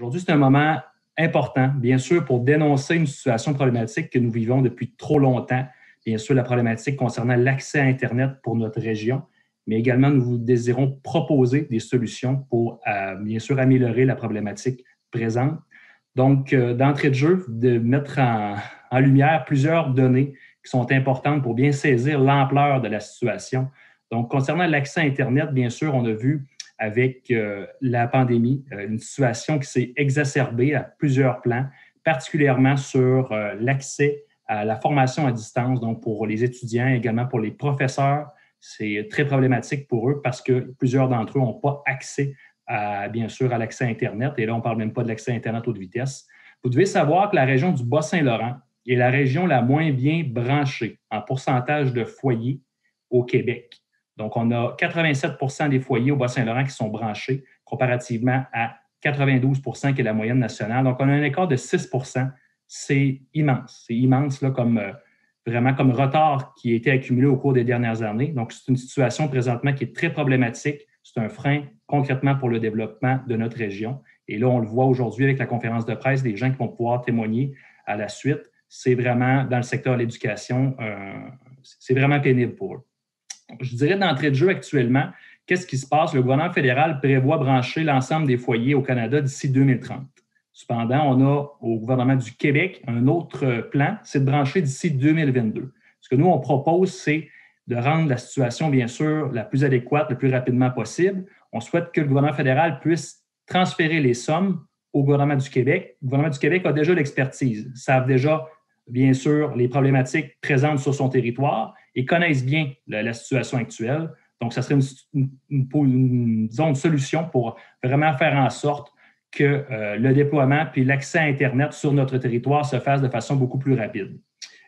Aujourd'hui, c'est un moment important, bien sûr, pour dénoncer une situation problématique que nous vivons depuis trop longtemps. Bien sûr, la problématique concernant l'accès à Internet pour notre région, mais également, nous désirons proposer des solutions pour, bien sûr, améliorer la problématique présente. Donc, d'entrée de jeu, de mettre en lumière plusieurs données qui sont importantes pour bien saisir l'ampleur de la situation. Donc, concernant l'accès à Internet, bien sûr, on a vu avec la pandémie, une situation qui s'est exacerbée à plusieurs plans, particulièrement sur l'accès à la formation à distance, donc pour les étudiants, également pour les professeurs. C'est très problématique pour eux parce que plusieurs d'entre eux n'ont pas accès bien sûr à l'accès à Internet. Et là, on ne parle même pas de l'accès à Internet haute vitesse. Vous devez savoir que la région du Bas-Saint-Laurent est la région la moins bien branchée en pourcentage de foyers au Québec. Donc, on a 87 des foyers au Bas-Saint-Laurent qui sont branchés, comparativement à 92 qui est la moyenne nationale. Donc, on a un écart de 6 C'est immense. C'est immense là, vraiment comme retard qui a été accumulé au cours des dernières années. Donc, c'est une situation présentement qui est très problématique. C'est un frein concrètement pour le développement de notre région. Et là, on le voit aujourd'hui avec la conférence de presse, des gens qui vont pouvoir témoigner à la suite. C'est vraiment, dans le secteur de l'éducation, c'est vraiment pénible pour eux. Je dirais d'entrée de jeu actuellement, qu'est-ce qui se passe? Le gouvernement fédéral prévoit brancher l'ensemble des foyers au Canada d'ici 2030. Cependant, on a au gouvernement du Québec un autre plan, c'est de brancher d'ici 2022. Ce que nous, on propose, c'est de rendre la situation, bien sûr, la plus adéquate, le plus rapidement possible. On souhaite que le gouvernement fédéral puisse transférer les sommes au gouvernement du Québec. Le gouvernement du Québec a déjà l'expertise, savent déjà, bien sûr, les problématiques présentes sur son territoire et connaissent bien la situation actuelle. Donc, ça serait une solution pour vraiment faire en sorte que le déploiement puis l'accès à Internet sur notre territoire se fasse de façon beaucoup plus rapide.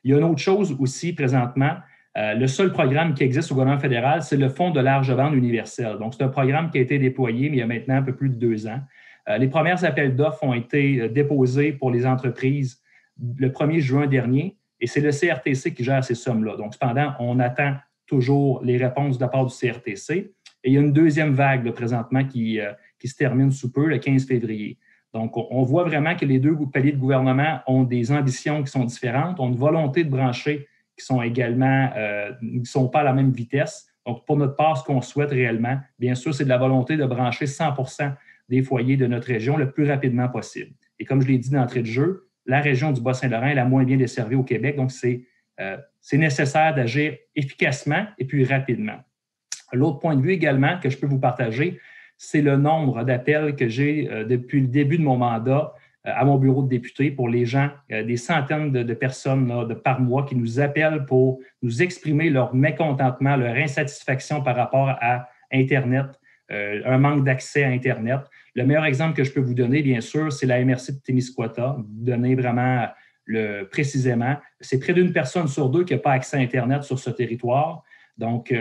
Il y a une autre chose aussi présentement. Le seul programme qui existe au gouvernement fédéral, c'est le Fonds de large bande universel. Donc, c'est un programme qui a été déployé, mais il y a maintenant un peu plus de 2 ans. Les premiers appels d'offres ont été déposés pour les entreprises le 1er juin dernier, et c'est le CRTC qui gère ces sommes-là. Donc, cependant, on attend toujours les réponses de la part du CRTC. Et il y a une deuxième vague là, présentement qui se termine sous peu, le 15 février. Donc, on voit vraiment que les deux paliers de gouvernement ont des ambitions qui sont différentes, ont une volonté de brancher qui sont également, ne sont pas à la même vitesse. Donc, pour notre part, ce qu'on souhaite réellement, bien sûr, c'est de la volonté de brancher 100 des foyers de notre région le plus rapidement possible. Et comme je l'ai dit d'entrée de jeu, la région du Bas-Saint-Laurent est la moins bien desservie au Québec, donc c'est nécessaire d'agir efficacement et puis rapidement. L'autre point de vue également que je peux vous partager, c'est le nombre d'appels que j'ai depuis le début de mon mandat à mon bureau de député pour les gens, des centaines de personnes là, par mois qui nous appellent pour nous exprimer leur mécontentement, leur insatisfaction par rapport à Internet, un manque d'accès à Internet. Le meilleur exemple que je peux vous donner, bien sûr, c'est la MRC de Témiscouata. Vous donnez vraiment précisément, c'est près d'une personne sur deux qui n'a pas accès à Internet sur ce territoire. Donc,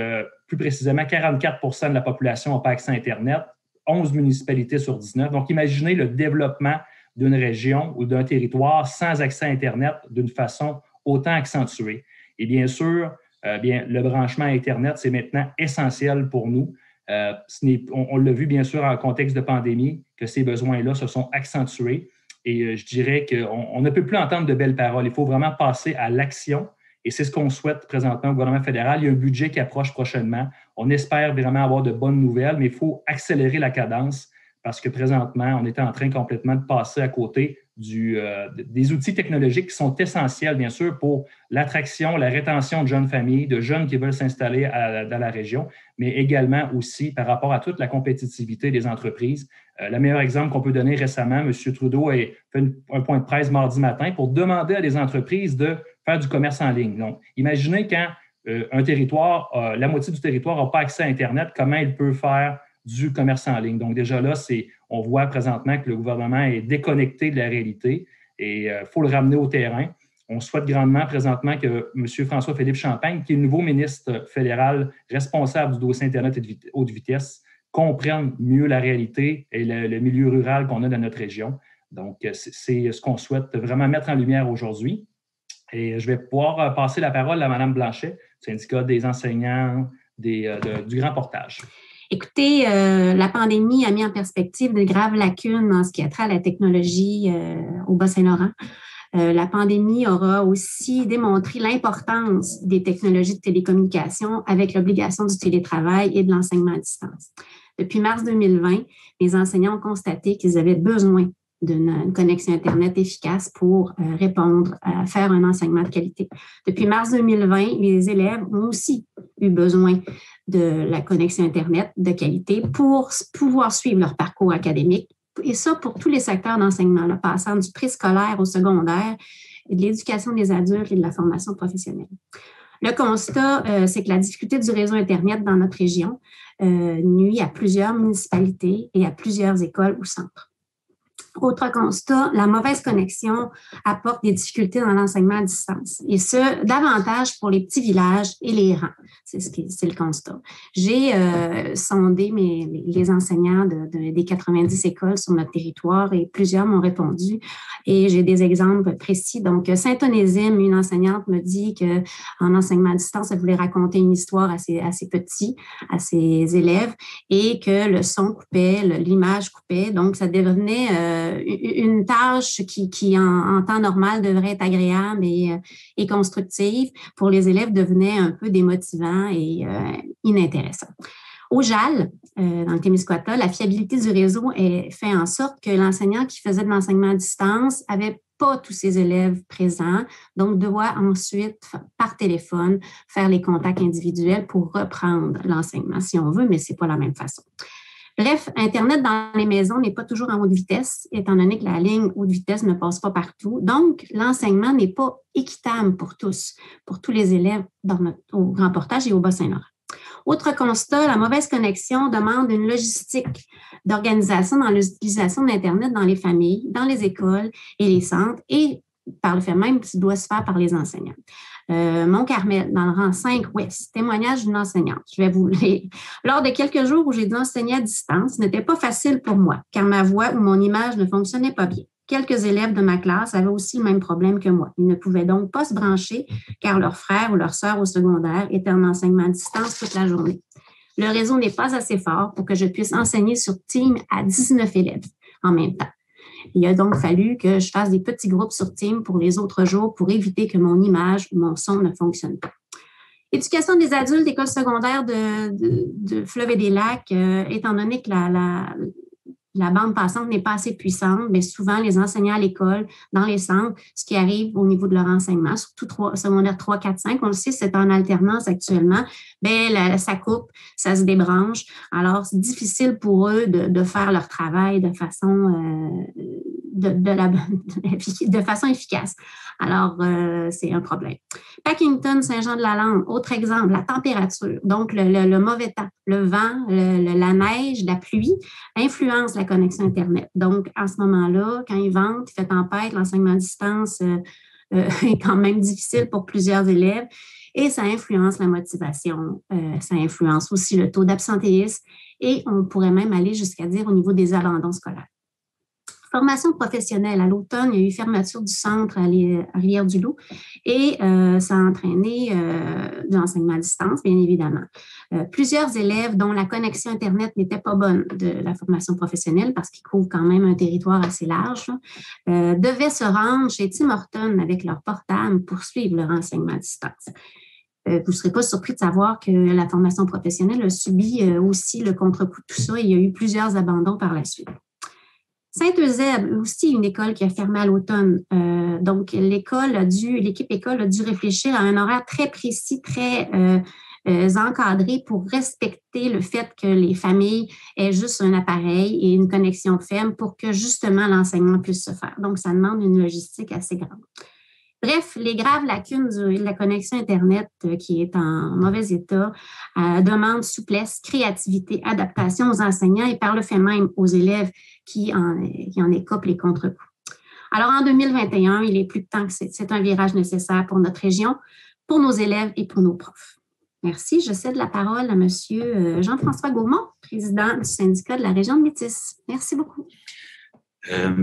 plus précisément, 44 de la population n'a pas accès à Internet, 11 municipalités sur 19. Donc, imaginez le développement d'une région ou d'un territoire sans accès à Internet d'une façon autant accentuée. Et bien sûr, le branchement à Internet, c'est maintenant essentiel pour nous. On l'a vu bien sûr en contexte de pandémie, que ces besoins-là se sont accentués. Et je dirais qu'on ne peut plus entendre de belles paroles. Il faut vraiment passer à l'action. Et c'est ce qu'on souhaite présentement au gouvernement fédéral. Il y a un budget qui approche prochainement. On espère vraiment avoir de bonnes nouvelles, mais il faut accélérer la cadence parce que présentement, on est en train complètement de passer à côté des outils technologiques qui sont essentiels, bien sûr, pour l'attraction, la rétention de jeunes familles, de jeunes qui veulent s'installer dans la région, mais également aussi par rapport à toute la compétitivité des entreprises. Le meilleur exemple qu'on peut donner récemment, M. Trudeau a fait un point de presse mardi matin pour demander à des entreprises de faire du commerce en ligne. Donc, imaginez quand un territoire, la moitié du territoire n'a pas accès à Internet, comment il peut faire du commerce en ligne. Donc, déjà là, on voit présentement que le gouvernement est déconnecté de la réalité et il faut le ramener au terrain. On souhaite grandement présentement que M. François-Philippe Champagne, qui est le nouveau ministre fédéral responsable du dossier Internet haute vitesse, comprenne mieux la réalité et le milieu rural qu'on a dans notre région. Donc, c'est ce qu'on souhaite vraiment mettre en lumière aujourd'hui. Et je vais pouvoir passer la parole à Mme Blanchet, syndicat des enseignants du Grand Portage. Écoutez, la pandémie a mis en perspective de graves lacunes en ce qui a trait à la technologie au Bas-Saint-Laurent. La pandémie aura aussi démontré l'importance des technologies de télécommunication avec l'obligation du télétravail et de l'enseignement à distance. Depuis mars 2020, les enseignants ont constaté qu'ils avaient besoin d'une connexion Internet efficace pour répondre, à faire un enseignement de qualité. Depuis mars 2020, les élèves ont aussi eu besoin de la connexion Internet de qualité pour pouvoir suivre leur parcours académique. Et ça, pour tous les secteurs d'enseignement, là, passant du préscolaire au secondaire, et de l'éducation des adultes et de la formation professionnelle. Le constat, c'est que la difficulté du réseau Internet dans notre région nuit à plusieurs municipalités et à plusieurs écoles ou centres. Autre constat, la mauvaise connexion apporte des difficultés dans l'enseignement à distance, et ce, davantage pour les petits villages et les rangs. C'est le constat. J'ai sondé les enseignants des 90 écoles sur notre territoire et plusieurs m'ont répondu, et j'ai des exemples précis. Donc, Saint-Onésime, une enseignante me dit qu'en enseignement à distance, elle voulait raconter une histoire à ses petits, à ses élèves, et que le son coupait, l'image coupait, donc ça devenait une tâche qui en temps normal devrait être agréable et constructive pour les élèves devenait un peu démotivant et inintéressant. Au JAL, dans le Témiscouata, la fiabilité du réseau fait en sorte que l'enseignant qui faisait de l'enseignement à distance avait pas tous ses élèves présents, donc doit ensuite, par téléphone, faire les contacts individuels pour reprendre l'enseignement, si on veut, mais c'est pas la même façon. Bref, Internet dans les maisons n'est pas toujours en haute vitesse, étant donné que la ligne haute vitesse ne passe pas partout. Donc, l'enseignement n'est pas équitable pour tous les élèves au Grand Portage et au Bas-Saint-Laurent. Autre constat, la mauvaise connexion demande une logistique d'organisation dans l'utilisation d'Internet dans les familles, dans les écoles et les centres, et par le fait même, qui doit se faire par les enseignants. Mont-Carmel, dans le rang 5 Ouest, témoignage d'une enseignante. Je vais vous lire. Lors de quelques jours où j'ai dû enseigner à distance, ce n'était pas facile pour moi, car ma voix ou mon image ne fonctionnait pas bien. Quelques élèves de ma classe avaient aussi le même problème que moi. Ils ne pouvaient donc pas se brancher, car leur frère ou leur sœur au secondaire était en enseignement à distance toute la journée. Le réseau n'est pas assez fort pour que je puisse enseigner sur Teams à 19 élèves en même temps. Il a donc fallu que je fasse des petits groupes sur Teams pour les autres jours pour éviter que mon image ou mon son ne fonctionne pas. Éducation des adultes, école secondaire de Fleuve et des Lacs, étant donné que la bande passante n'est pas assez puissante, mais souvent les enseignants à l'école, dans les centres, ce qui arrive au niveau de leur enseignement, surtout secondaire 3, 4, 5, on le sait, c'est en alternance actuellement, ça coupe, ça se débranche. Alors, c'est difficile pour eux de faire leur travail de façon de façon efficace. Alors, c'est un problème. Packington, Saint-Jean-de-la-Lande, autre exemple, la température, donc le mauvais temps, le vent, la neige, la pluie, influence la connexion Internet. Donc, en ce moment-là, quand il vente, il fait tempête, l'enseignement à distance est quand même difficile pour plusieurs élèves et ça influence la motivation, ça influence aussi le taux d'absentéisme et on pourrait même aller jusqu'à dire au niveau des abandons scolaires. Formation professionnelle. À l'automne, il y a eu fermeture du centre à Rivière-du-Loup et ça a entraîné de l'enseignement à distance, bien évidemment. Plusieurs élèves dont la connexion Internet n'était pas bonne de la formation professionnelle parce qu'ils couvrent quand même un territoire assez large, devaient se rendre chez Tim Hortons avec leur portable pour suivre leur enseignement à distance. Vous ne serez pas surpris de savoir que la formation professionnelle a subi aussi le contre-coup de tout ça et il y a eu plusieurs abandons par la suite. Saint-Eusèbe, aussi une école qui a fermé à l'automne. Donc, l'équipe école a dû réfléchir à un horaire très précis, très encadré pour respecter le fait que les familles aient juste un appareil et une connexion ferme pour que justement l'enseignement puisse se faire. Donc, ça demande une logistique assez grande. Bref, les graves lacunes de la connexion Internet qui est en mauvais état demandent souplesse, créativité, adaptation aux enseignants et par le fait même aux élèves qui en écopent les contre-coups. Alors, en 2021, il est plus que temps que c'est un virage nécessaire pour notre région, pour nos élèves et pour nos profs. Merci. Je cède la parole à M. Jean-François Gaumont, président du syndicat de la région de Métis. Merci beaucoup.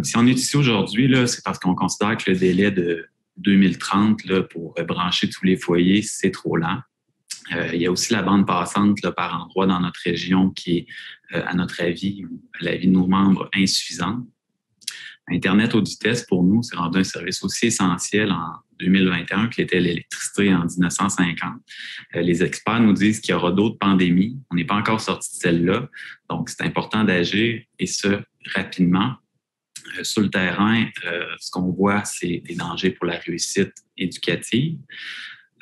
Si on est ici aujourd'hui, là, c'est parce qu'on considère que le délai de 2030 là, pour brancher tous les foyers, c'est trop lent. Il y a aussi la bande passante là, par endroits dans notre région qui est, à notre avis, ou à l'avis de nos membres, insuffisante. Internet haute vitesse, pour nous, c'est rendu un service aussi essentiel en 2021 que l'était l'électricité en 1950. Les experts nous disent qu'il y aura d'autres pandémies. On n'est pas encore sorti de celle-là. Donc, c'est important d'agir et ce, rapidement. Sur le terrain, ce qu'on voit, c'est des dangers pour la réussite éducative.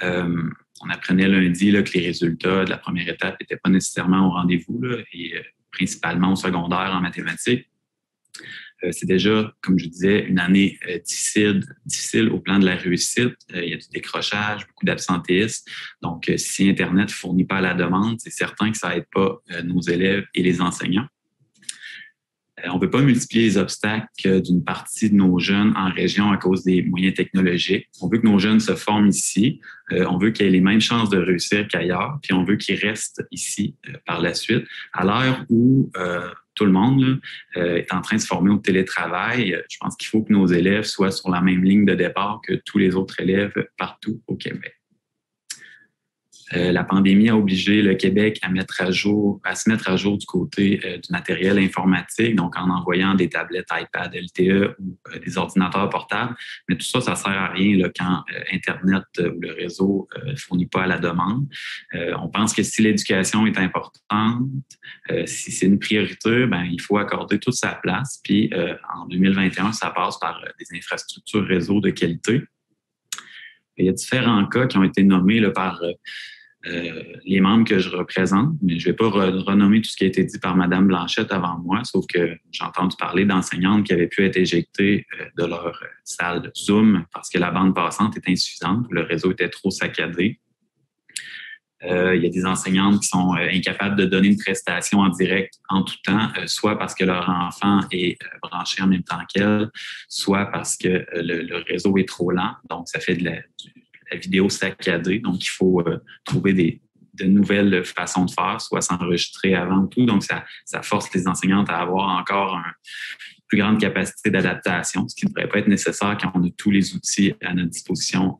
On apprenait lundi là, que les résultats de la première étape n'étaient pas nécessairement au rendez-vous, là, et principalement au secondaire en mathématiques. C'est déjà, comme je disais, une année difficile au plan de la réussite. Il y a du décrochage, beaucoup d'absentéisme. Donc, si Internet ne fournit pas la demande, c'est certain que ça n'aide pas nos élèves et les enseignants. On ne peut pas multiplier les obstacles d'une partie de nos jeunes en région à cause des moyens technologiques. On veut que nos jeunes se forment ici. On veut qu'ils aient les mêmes chances de réussir qu'ailleurs. Puis on veut qu'ils restent ici par la suite. À l'heure où tout le monde là, est en train de se former au télétravail, je pense qu'il faut que nos élèves soient sur la même ligne de départ que tous les autres élèves partout au Québec. La pandémie a obligé le Québec à se mettre à jour du côté du matériel informatique, donc en envoyant des tablettes iPad LTE ou des ordinateurs portables. Mais tout ça, ça sert à rien là, quand Internet ou le réseau ne fournit pas à la demande. On pense que si l'éducation est importante, si c'est une priorité, ben il faut accorder toute sa place. Puis en 2021, ça passe par des infrastructures réseau de qualité. Il y a différents cas qui ont été nommés là, par les membres que je représente, mais je ne vais pas renommer tout ce qui a été dit par Mme Blanchette avant moi, sauf que j'ai entendu parler d'enseignantes qui avaient pu être éjectées de leur salle Zoom parce que la bande passante est insuffisante ou le réseau était trop saccadé. Il y a des enseignantes qui sont incapables de donner une prestation en direct en tout temps, soit parce que leur enfant est branché en même temps qu'elle, soit parce que le réseau est trop lent, donc ça fait de la vidéo saccadée. Donc, il faut trouver de nouvelles façons de faire, soit s'enregistrer avant tout. Donc, ça force les enseignantes à avoir encore une plus grande capacité d'adaptation, ce qui ne devrait pas être nécessaire quand on a tous les outils à notre disposition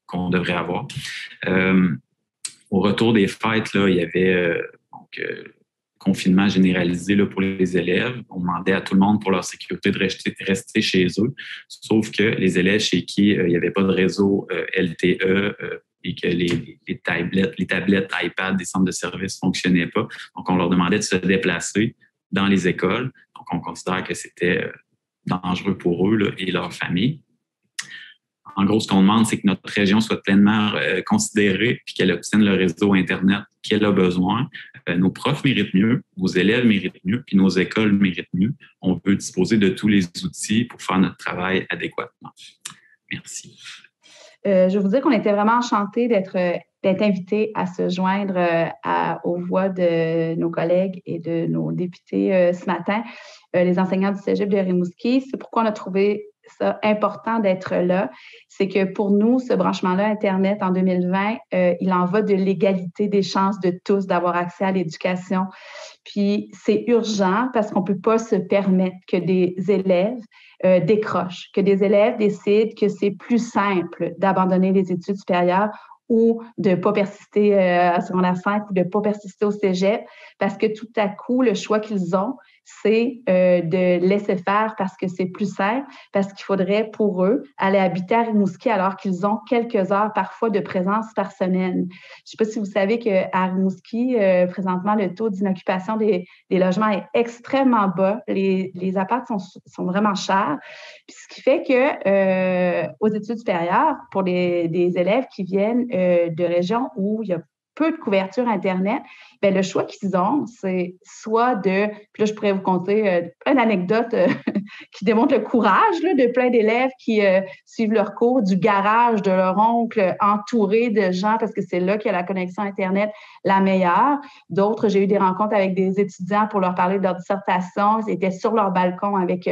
qu'on devrait avoir. Au retour des fêtes, là, il y avait confinement généralisé là, pour les élèves. On demandait à tout le monde pour leur sécurité de rester chez eux, sauf que les élèves chez qui il n'y avait pas de réseau LTE et que les tablettes iPad des centres de services ne fonctionnaient pas. Donc, on leur demandait de se déplacer dans les écoles. Donc, on considère que c'était dangereux pour eux là, et leur famille. En gros, ce qu'on demande, c'est que notre région soit pleinement considérée puis qu'elle obtienne le réseau Internet qu'elle a besoin. Nos profs méritent mieux, nos élèves méritent mieux, puis nos écoles méritent mieux. On veut disposer de tous les outils pour faire notre travail adéquatement. Merci. Je vais vous dire qu'on était vraiment enchantés d'être invités à se joindre aux voix de nos collègues et de nos députés ce matin, les enseignants du Cégep de Rimouski. C'est pourquoi on a trouvé ça important d'être là. C'est que pour nous, ce branchement-là Internet en 2020, il en va de l'égalité des chances de tous d'avoir accès à l'éducation. Puis c'est urgent parce qu'on ne peut pas se permettre que des élèves décrochent, que des élèves décident que c'est plus simple d'abandonner les études supérieures ou de ne pas persister à secondaire 5 ou de ne pas persister au cégep parce que tout à coup, le choix qu'ils ont, c'est de laisser faire parce que c'est plus simple, parce qu'il faudrait pour eux aller habiter à Rimouski alors qu'ils ont quelques heures parfois de présence par semaine. Je ne sais pas si vous savez qu'à Rimouski, présentement, le taux d'inoccupation des logements est extrêmement bas. Les apparts sont vraiment chers. Puis ce qui fait que aux études supérieures, pour des élèves qui viennent de régions où il y a peu de couverture Internet, bien, le choix qu'ils ont, c'est soit de... Puis là, je pourrais vous conter plein d'anecdotes qui démontrent le courage là, de plein d'élèves qui suivent leur cours du garage de leur oncle entouré de gens parce que c'est là qu'il y a la connexion Internet la meilleure. D'autres, j'ai eu des rencontres avec des étudiants pour leur parler de leur dissertation. Ils étaient sur leur balcon avec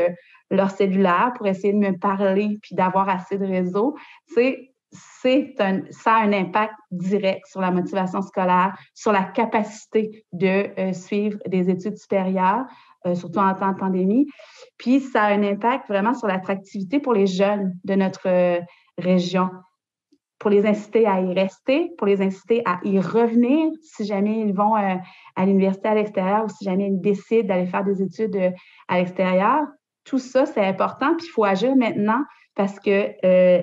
leur cellulaire pour essayer de me parler puis d'avoir assez de réseau. Ça a un impact direct sur la motivation scolaire, sur la capacité de suivre des études supérieures, surtout en temps de pandémie. Puis, ça a un impact vraiment sur l'attractivité pour les jeunes de notre région. pour les inciter à y rester, pour les inciter à y revenir si jamais ils vont à l'université à l'extérieur ou si jamais ils décident d'aller faire des études à l'extérieur. Tout ça, c'est important, puis il faut agir maintenant parce que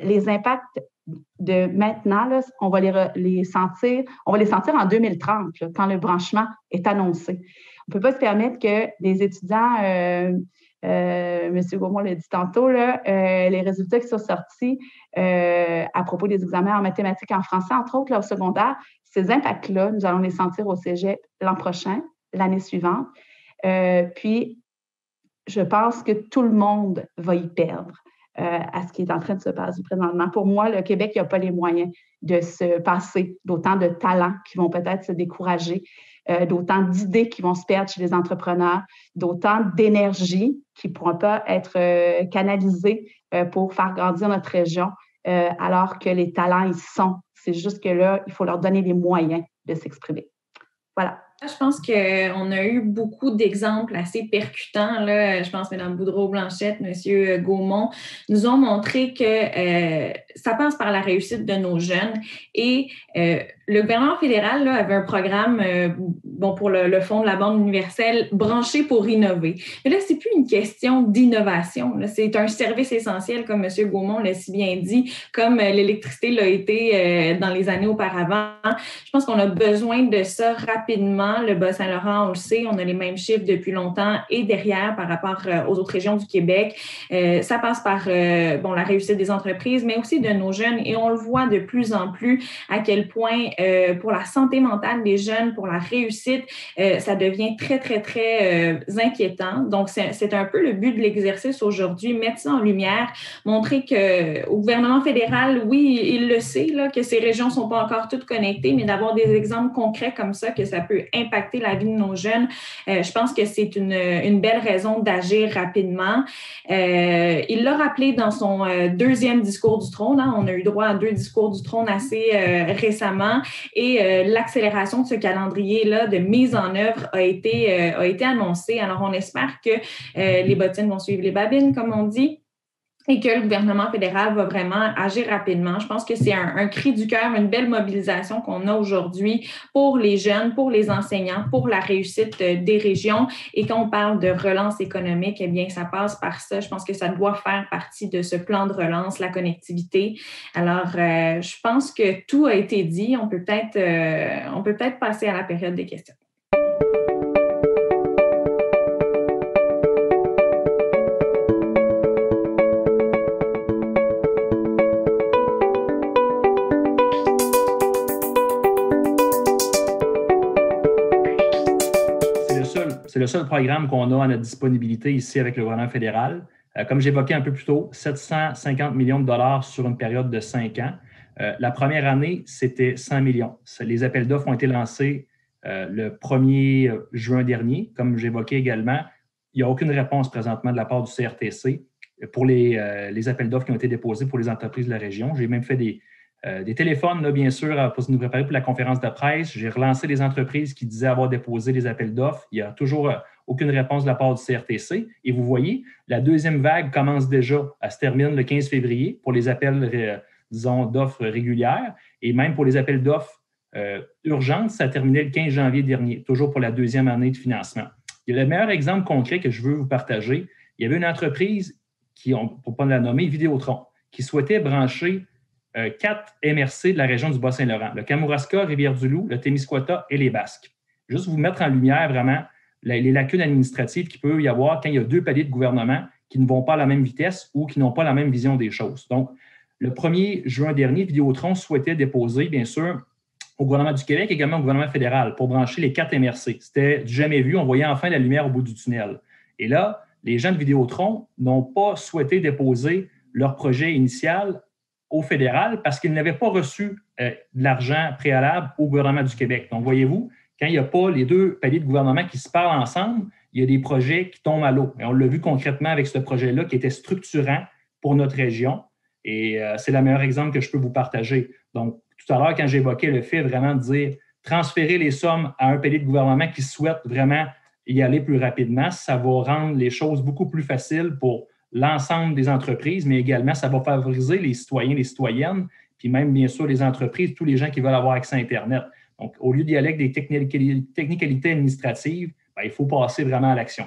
les impacts de maintenant, là, on va les sentir en 2030, là, quand le branchement est annoncé. On ne peut pas se permettre que des étudiants, M. Gaumont l'a dit tantôt, là, les résultats qui sont sortis à propos des examens en mathématiques et en français, entre autres, là, au secondaire, ces impacts-là, nous allons les sentir au cégep l'an prochain, l'année suivante. Puis, je pense que tout le monde va y perdre à ce qui est en train de se passer présentement. Pour moi, le Québec n'a pas les moyens de se passer d'autant de talents qui vont peut-être se décourager, d'autant d'idées qui vont se perdre chez les entrepreneurs, d'autant d'énergie qui ne pourra pas être canalisée pour faire grandir notre région, alors que les talents, ils sont. C'est juste que là, il faut leur donner les moyens de s'exprimer. Voilà. Je pense qu'on a eu beaucoup d'exemples assez percutants. Là. Je pense que Mme Boudreau-Blanchette, M. Gaumont nous ont montré que ça passe par la réussite de nos jeunes. Et le gouvernement fédéral là, avait un programme pour le Fonds de la Banque universelle branché pour innover. Mais là, c'est plus une question d'innovation. Là. C'est un service essentiel, comme M. Gaumont l'a si bien dit, comme l'électricité l'a été dans les années auparavant. Je pense qu'on a besoin de ça rapidement. Le Bas-Saint-Laurent, on le sait, on a les mêmes chiffres depuis longtemps et derrière par rapport aux autres régions du Québec. Ça passe par la réussite des entreprises, mais aussi de nos jeunes. Et on le voit de plus en plus à quel point pour la santé mentale des jeunes, pour la réussite, ça devient très, très, très inquiétant. Donc, c'est un peu le but de l'exercice aujourd'hui, mettre ça en lumière, montrer qu'au gouvernement fédéral, oui, il le sait, là, que ces régions ne sont pas encore toutes connectées, mais d'avoir des exemples concrets comme ça, que ça peut impacter la vie de nos jeunes, je pense que c'est une belle raison d'agir rapidement. Il l'a rappelé dans son deuxième discours du trône. Hein, on a eu droit à 2 discours du trône assez récemment et l'accélération de ce calendrier-là de mise en œuvre a été annoncée. Alors, on espère que les bottines vont suivre les babines, comme on dit, et que le gouvernement fédéral va vraiment agir rapidement. Je pense que c'est un cri du cœur, une belle mobilisation qu'on a aujourd'hui pour les jeunes, pour les enseignants, pour la réussite des régions. Et quand on parle de relance économique, eh bien, ça passe par ça. Je pense que ça doit faire partie de ce plan de relance, la connectivité. Alors, je pense que tout a été dit. On peut peut-être passer à la période des questions. C'est le seul programme qu'on a à notre disponibilité ici avec le gouvernement fédéral. Comme j'évoquais un peu plus tôt, 750 millions de dollars sur une période de 5 ans. La première année, c'était 100 millions. Les appels d'offres ont été lancés le 1er juin dernier. Comme j'évoquais également, il n'y a aucune réponse présentement de la part du CRTC pour les appels d'offres qui ont été déposés pour les entreprises de la région. J'ai même fait des téléphones, là, bien sûr, pour nous préparer pour la conférence de presse. J'ai relancé les entreprises qui disaient avoir déposé les appels d'offres. Il n'y a toujours aucune réponse de la part du CRTC. Et vous voyez, la deuxième vague commence déjà. Elle se termine le 15 février pour les appels, d'offres régulières. Et même pour les appels d'offres urgentes, ça a terminé le 15 janvier dernier, toujours pour la deuxième année de financement. Et le meilleur exemple concret que je veux vous partager, il y avait une entreprise pour ne pas la nommer, Vidéotron, qui souhaitait brancher 4 MRC de la région du Bas-Saint-Laurent, le Kamouraska, Rivière-du-Loup, le Témiscouata et les Basques. Juste vous mettre en lumière vraiment les lacunes administratives qu'il peut y avoir quand il y a 2 paliers de gouvernement qui ne vont pas à la même vitesse ou qui n'ont pas la même vision des choses. Donc, le 1er juin dernier, Vidéotron souhaitait déposer, bien sûr, au gouvernement du Québec, également au gouvernement fédéral, pour brancher les 4 MRC. C'était du jamais vu. On voyait enfin la lumière au bout du tunnel. Et là, les gens de Vidéotron n'ont pas souhaité déposer leur projet initial au fédéral parce qu'ils n'avaient pas reçu de l'argent préalable au gouvernement du Québec. Donc, voyez-vous, quand il n'y a pas les 2 paliers de gouvernement qui se parlent ensemble, il y a des projets qui tombent à l'eau. Et on l'a vu concrètement avec ce projet-là qui était structurant pour notre région. Et c'est le meilleur exemple que je peux vous partager. Donc, tout à l'heure, quand j'évoquais le fait vraiment de dire transférer les sommes à un palier de gouvernement qui souhaite vraiment y aller plus rapidement, ça va rendre les choses beaucoup plus faciles pour l'ensemble des entreprises, mais également, ça va favoriser les citoyens et les citoyennes, puis même, bien sûr, les entreprises, tous les gens qui veulent avoir accès à Internet. Donc, au lieu d'y aller avec des technicalités administratives, bien, il faut passer vraiment à l'action.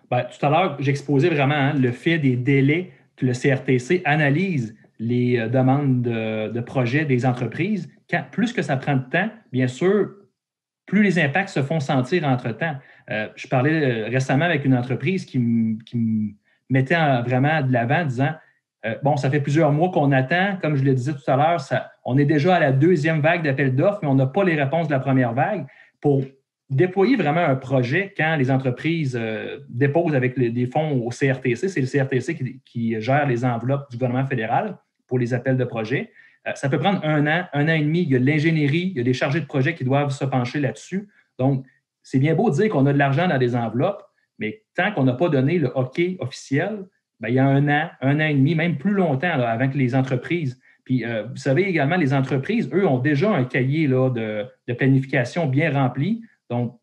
Bien, tout à l'heure, j'exposais vraiment le fait des délais que le CRTC analyse les demandes de projets des entreprises. Plus que ça prend de temps, bien sûr, plus les impacts se font sentir entre-temps. Je parlais récemment avec une entreprise qui me mettait vraiment de l'avant en disant bon, ça fait plusieurs mois qu'on attend. Comme je le disais tout à l'heure, on est déjà à la deuxième vague d'appels d'offres, mais on n'a pas les réponses de la première vague. Pour déployer vraiment un projet, quand les entreprises déposent avec des fonds au CRTC, c'est le CRTC qui gère les enveloppes du gouvernement fédéral pour les appels de projet. Ça peut prendre un an et demi. Il y a de l'ingénierie, il y a des chargés de projet qui doivent se pencher là-dessus. Donc, c'est bien beau de dire qu'on a de l'argent dans des enveloppes, mais tant qu'on n'a pas donné le OK officiel, bien, il y a un an et demi, même plus longtemps là, avant que les entreprises. Puis, vous savez également, les entreprises, eux, ont déjà un cahier là, de planification bien rempli. Donc,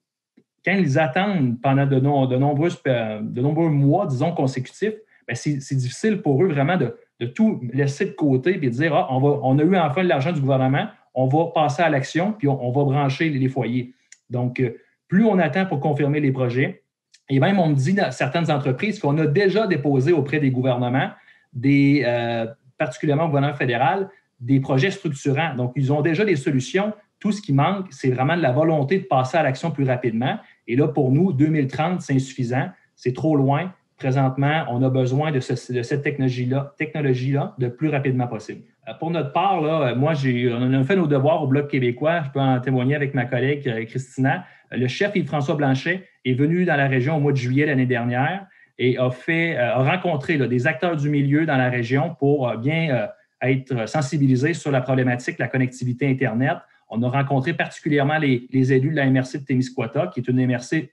quand ils attendent pendant de nombreux mois, disons, consécutifs, bien, c'est difficile pour eux vraiment de tout laisser de côté et de dire « Ah, on a eu enfin de l'argent du gouvernement, on va passer à l'action, puis on va brancher les foyers. » Donc, plus on attend pour confirmer les projets, et même on me dit dans certaines entreprises qu'on a déjà déposé auprès des gouvernements, particulièrement au gouvernement fédéral, des projets structurants. Donc, ils ont déjà des solutions. Tout ce qui manque, c'est vraiment de la volonté de passer à l'action plus rapidement. Et là, pour nous, 2030, c'est insuffisant. C'est trop loin. Présentement, on a besoin de cette technologie-là le plus rapidement possible. Pour notre part, là, on a fait nos devoirs au Bloc québécois. Je peux en témoigner avec ma collègue Christina. Le chef Yves-François Blanchet est venu dans la région au mois de juillet l'année dernière et a rencontré des acteurs du milieu dans la région pour bien être sensibilisés sur la problématique de la connectivité Internet. On a rencontré particulièrement les élus de la MRC de Témiscouata, qui est une MRC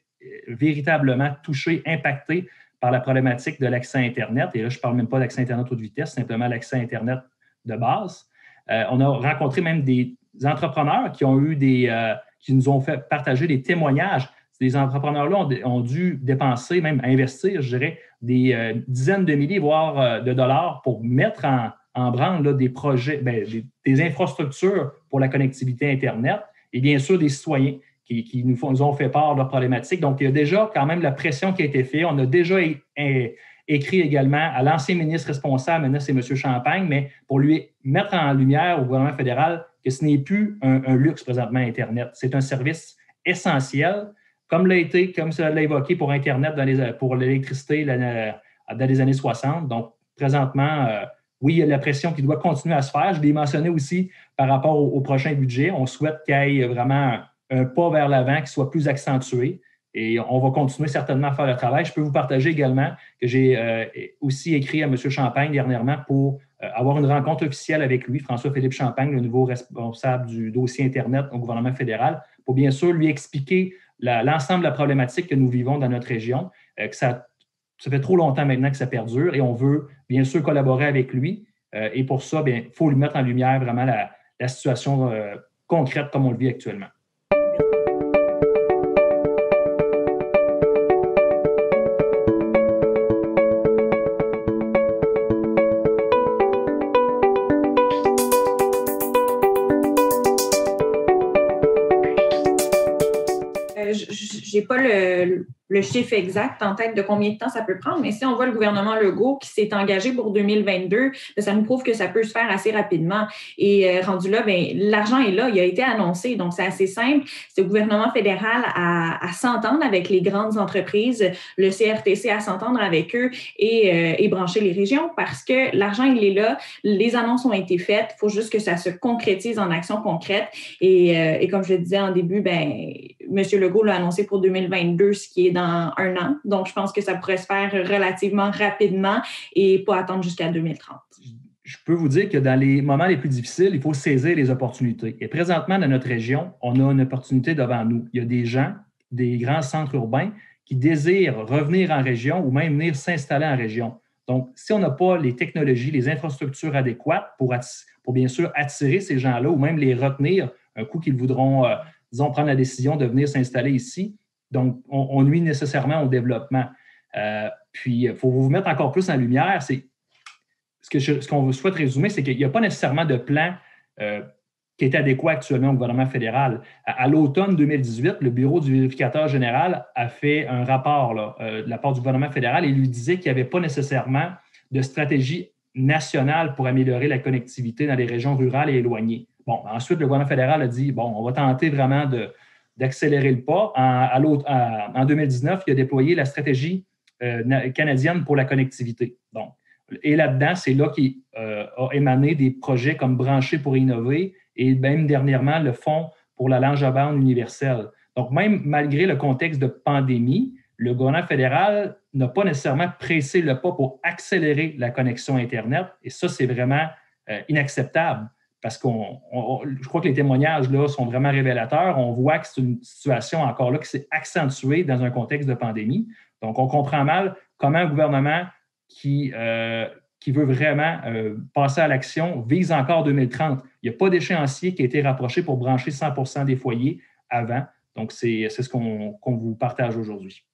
véritablement touchée, impactée par la problématique de l'accès à Internet. Et là, je ne parle même pas d'accès à Internet haute vitesse, simplement l'accès à Internet de base. On a rencontré même des entrepreneurs qui nous ont fait partager des témoignages. Ces entrepreneurs-là ont dû dépenser, même investir, je dirais, des dizaines de milliers, voire de dollars pour mettre en branle là, des projets, des infrastructures pour la connectivité Internet et bien sûr des citoyens qui nous ont fait part de leurs problématiques. Donc, il y a déjà quand même la pression qui a été faite. On a déjà écrit également à l'ancien ministre responsable, maintenant c'est M. Champagne, mais pour lui mettre en lumière au gouvernement fédéral que ce n'est plus un luxe présentement Internet. C'est un service essentiel, comme ça l'a évoqué pour Internet pour l'électricité dans les années 60. Donc, présentement, oui, il y a la pression qui doit continuer à se faire. Je l'ai mentionné aussi par rapport au prochain budget. On souhaite qu'il y ait vraiment un pas vers l'avant qui soit plus accentué et on va continuer certainement à faire le travail. Je peux vous partager également que j'ai aussi écrit à M. Champagne dernièrement pour avoir une rencontre officielle avec lui, François-Philippe Champagne, le nouveau responsable du dossier Internet au gouvernement fédéral, pour bien sûr lui expliquer l'ensemble de la problématique que nous vivons dans notre région, que ça fait trop longtemps maintenant que ça perdure et on veut bien sûr collaborer avec lui. Et pour ça, il faut lui mettre en lumière vraiment la situation concrète comme on le vit actuellement. Je n'ai pas le chiffre exact en tête de combien de temps ça peut prendre, mais si on voit le gouvernement Legault qui s'est engagé pour 2022, ça nous prouve que ça peut se faire assez rapidement. Et rendu là, l'argent est là, il a été annoncé, donc c'est assez simple. C'est le gouvernement fédéral à s'entendre avec les grandes entreprises, le CRTC à s'entendre avec eux et brancher les régions parce que l'argent, il est là, les annonces ont été faites, il faut juste que ça se concrétise en action concrète. Et comme je le disais en début, M. Legault l'a annoncé pour 2022, ce qui est dans un an. Donc, je pense que ça pourrait se faire relativement rapidement et pas attendre jusqu'à 2030. Je peux vous dire que dans les moments les plus difficiles, il faut saisir les opportunités. Et présentement, dans notre région, on a une opportunité devant nous. Il y a des gens, des grands centres urbains qui désirent revenir en région ou même venir s'installer en région. Donc, si on n'a pas les technologies, les infrastructures adéquates pour bien sûr attirer ces gens-là ou même les retenir un coup qu'ils voudront, disons, prendre la décision de venir s'installer ici, donc on nuit nécessairement au développement. Puis, il faut vous mettre encore plus en lumière, c'est ce qu'on souhaite résumer, c'est qu'il n'y a pas nécessairement de plan qui est adéquat actuellement au gouvernement fédéral. À l'automne 2018, le Bureau du vérificateur général a fait un rapport de la part du gouvernement fédéral et lui disait qu'il n'y avait pas nécessairement de stratégie nationale pour améliorer la connectivité dans les régions rurales et éloignées. Bon, ensuite, le gouvernement fédéral a dit, bon, on va tenter vraiment d'accélérer le pas. En 2019, il a déployé la stratégie canadienne pour la connectivité. Donc, et là-dedans, c'est là qu'il a émané des projets comme Brancher pour innover et même dernièrement le Fonds pour la large bande universelle. Donc, même malgré le contexte de pandémie, le gouvernement fédéral n'a pas nécessairement pressé le pas pour accélérer la connexion Internet. Et ça, c'est vraiment inacceptable parce je crois que les témoignages là, sont vraiment révélateurs. On voit que c'est une situation encore là qui s'est accentuée dans un contexte de pandémie. Donc, on comprend mal comment un gouvernement qui veut vraiment passer à l'action vise encore 2030. Il n'y a pas d'échéancier qui a été rapproché pour brancher 100% des foyers avant. Donc, c'est ce qu'on vous partage aujourd'hui.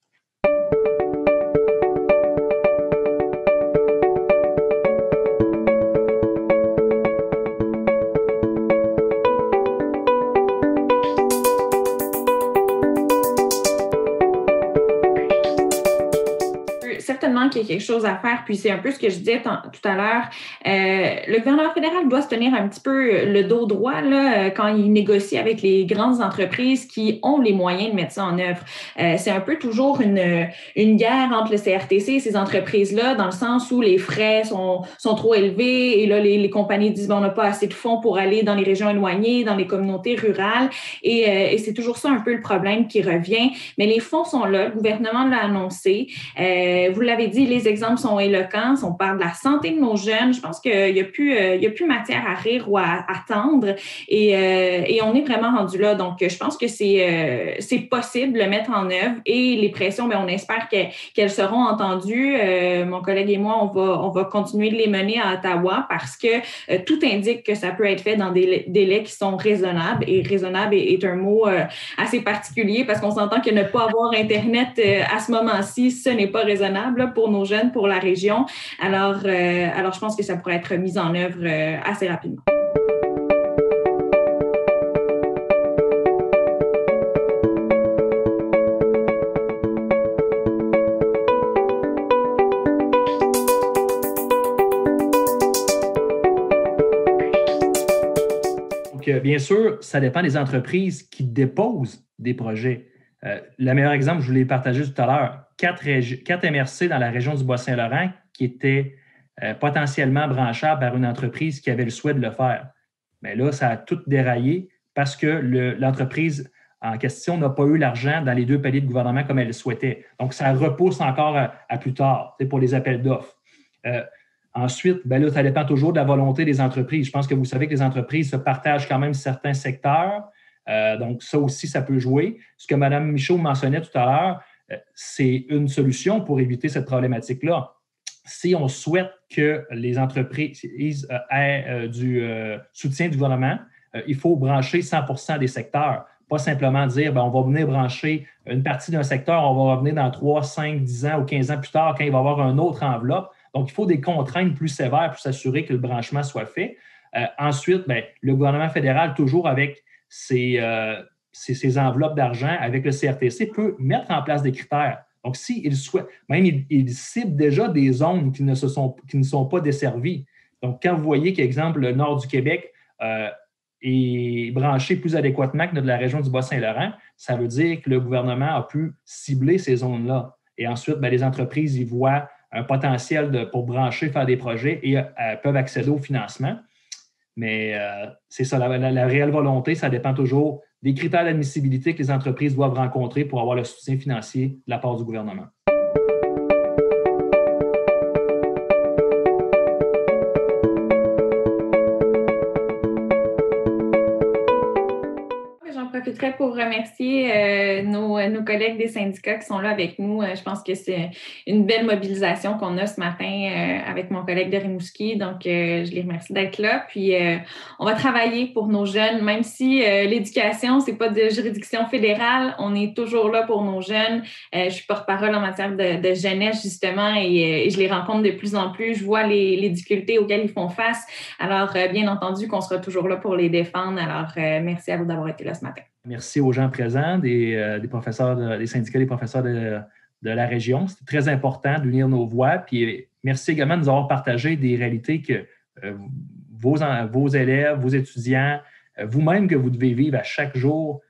Certainement qu'il y a quelque chose à faire, puis c'est un peu ce que je disais tout à l'heure. Le gouvernement fédéral doit se tenir un petit peu le dos droit là, quand il négocie avec les grandes entreprises qui ont les moyens de mettre ça en œuvre. C'est un peu toujours une guerre entre le CRTC et ces entreprises-là, dans le sens où les frais sont trop élevés et là, les compagnies disent on n'a pas assez de fonds pour aller dans les régions éloignées, dans les communautés rurales et c'est toujours ça un peu le problème qui revient. Mais les fonds sont là, le gouvernement l'a annoncé. Vous l'avez dit, les exemples sont éloquents. On parle de la santé de nos jeunes. Je pense qu'il n'y a plus matière à rire ou à attendre. Et on est vraiment rendu là. Donc, je pense que c'est possible de le mettre en œuvre. Et les pressions, bien, on espère qu'elles seront entendues. Mon collègue et moi, on va continuer de les mener à Ottawa parce que tout indique que ça peut être fait dans des délais qui sont raisonnables. Et raisonnable est un mot assez particulier parce qu'on s'entend que ne pas avoir Internet à ce moment-ci, ce n'est pas raisonnable pour nos jeunes, pour la région. Alors, je pense que ça pourrait être mis en œuvre assez rapidement. Donc, bien sûr, ça dépend des entreprises qui déposent des projets. Le meilleur exemple, je vous l'ai partagé tout à l'heure, 4 MRC dans la région du Bas-Saint-Laurent qui étaient potentiellement branchables par une entreprise qui avait le souhait de le faire. Mais là, ça a tout déraillé parce que l'entreprise en question n'a pas eu l'argent dans les 2 paliers de gouvernement comme elle le souhaitait. Donc, ça repousse encore à plus tard pour les appels d'offres. Ensuite, bien là, ça dépend toujours de la volonté des entreprises. Je pense que vous savez que les entreprises se partagent quand même certains secteurs. Donc, ça aussi, ça peut jouer. Ce que Mme Michaud mentionnait tout à l'heure, c'est une solution pour éviter cette problématique-là. Si on souhaite que les entreprises aient du soutien du gouvernement, il faut brancher 100% des secteurs. Pas simplement dire, bien, on va venir brancher une partie d'un secteur, on va revenir dans 3, 5, 10 ans ou 15 ans plus tard quand il va y avoir une autre enveloppe. Donc, il faut des contraintes plus sévères pour s'assurer que le branchement soit fait. Ensuite, bien, le gouvernement fédéral, toujours avec ces enveloppes d'argent avec le CRTC, peut mettre en place des critères. Donc, s'il souhaite, même il cible déjà des zones qui ne sont pas desservies. Donc, quand vous voyez qu'exemple, le nord du Québec est branché plus adéquatement que la région du Bas-Saint-Laurent, ça veut dire que le gouvernement a pu cibler ces zones-là. Et ensuite, bien, les entreprises y voient un potentiel pour brancher, faire des projets et peuvent accéder au financement. Mais c'est ça, la réelle volonté, ça dépend toujours des critères d'admissibilité que les entreprises doivent rencontrer pour avoir le soutien financier de la part du gouvernement. profiterai pour remercier nos collègues des syndicats qui sont là avec nous. Je pense que c'est une belle mobilisation qu'on a ce matin avec mon collègue de Rimouski. Donc, je les remercie d'être là. Puis, on va travailler pour nos jeunes, même si l'éducation, c'est pas de juridiction fédérale, on est toujours là pour nos jeunes. Je suis porte-parole en matière de jeunesse, justement, et je les rencontre de plus en plus. Je vois les difficultés auxquelles ils font face. Alors, bien entendu, qu'on sera toujours là pour les défendre. Alors, merci à vous d'avoir été là ce matin. Merci aux gens présents, des professeurs, des syndicats, des professeurs de la région. C'est très important d'unir nos voix. Puis, merci également de nous avoir partagé des réalités que vos élèves, vos étudiants, vous-même que vous devez vivre à chaque jour.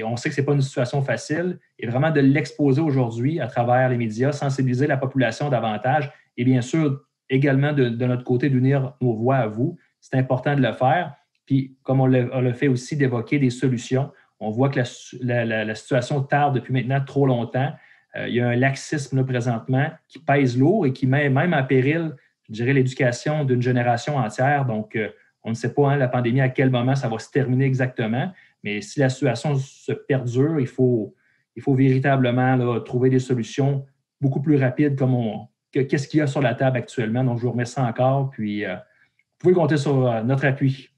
On sait que ce n'est pas une situation facile et vraiment de l'exposer aujourd'hui à travers les médias, sensibiliser la population davantage et bien sûr également de notre côté d'unir nos voix à vous. C'est important de le faire. Puis, comme on l'a fait aussi, d'évoquer des solutions. On voit que la situation tarde depuis maintenant trop longtemps. Il y a un laxisme là, présentement qui pèse lourd et qui met même en péril, je dirais, l'éducation d'une génération entière. Donc, on ne sait pas, la pandémie, à quel moment ça va se terminer exactement. Mais si la situation se perdure, il faut véritablement là, trouver des solutions beaucoup plus rapides qu'est-ce qu'il y a sur la table actuellement. Donc, je vous remercie encore. Puis, vous pouvez compter sur notre appui.